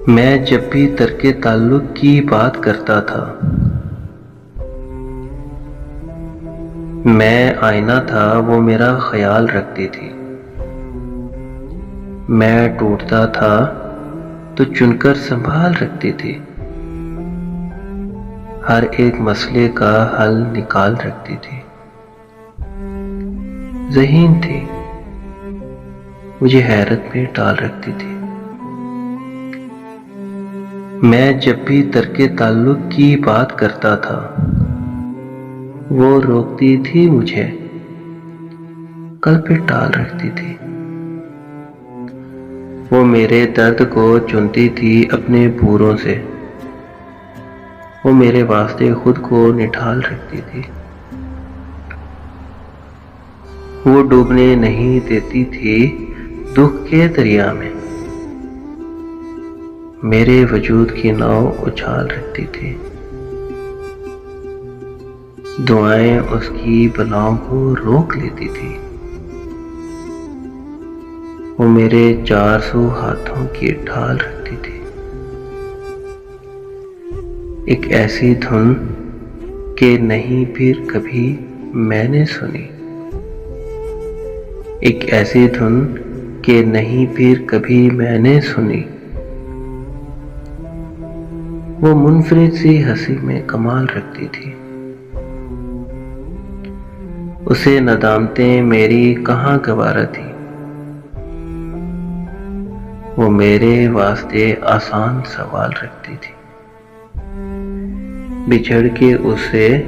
میں جب بھی ترک تعلق کی بات کرتا تھا، میں آئینہ تھا وہ میرا خیال رکھتی تھی۔ میں ٹوٹتا تھا تو چن کر سنبھال رکھتی تھی۔ ہر ایک مسئلے کا حل نکال رکھتی تھی۔ ذہین تھی، مجھے حیرت میں ڈال رکھتی تھی۔ میں جب بھی ترک تعلق کی بات کرتا تھا، وہ روکتی تھی مجھے، قلب پہ ٹال رکھتی تھی۔ وہ میرے درد کو چنتی تھی اپنے بوروں سے، وہ میرے واسطے خود کو نڈھال رکھتی تھی۔ وہ ڈوبنے نہیں دیتی تھی دکھ کے دریا میں، میرے وجود کی ناؤ اچھال رکھتی تھی۔ دعائیں اس کی بلاؤں کو روک لیتی تھی۔ وہ میرے 400 ہاتھوں کی ڈھال رکھتی تھی۔ ایک ایسی دھن کہ نہیں پھر کبھی میں نے سنی، ایک ایسی دھن کہ نہیں پھر کبھی میں نے سنی۔ وہ منفرد سی ہنسی میں کمال رکھتی تھی۔ اسے ندامتیں میری کہاں گوارا تھی، وہ میرے واسطے آسان سوال رکھتی تھی۔ بچھڑ کے اس سے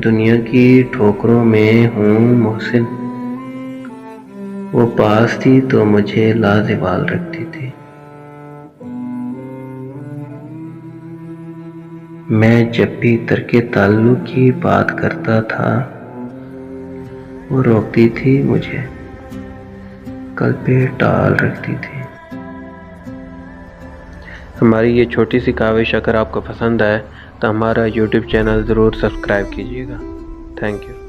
دنیا کی ٹھوکروں میں ہوں محسن، وہ پاس تھی تو مجھے لازوال رکھتی تھی۔ میں جب بھی ترک تعلق کی بات کرتا تھا، وہ روکتی تھی مجھے، قلب پہ ٹال رکھتی تھی۔ ہماری یہ چھوٹی سی کاوش اگر آپ کو پسند آئے تو ہمارا YouTube چینل ضرور سبسکرائب کیجیے گا۔ Thank you.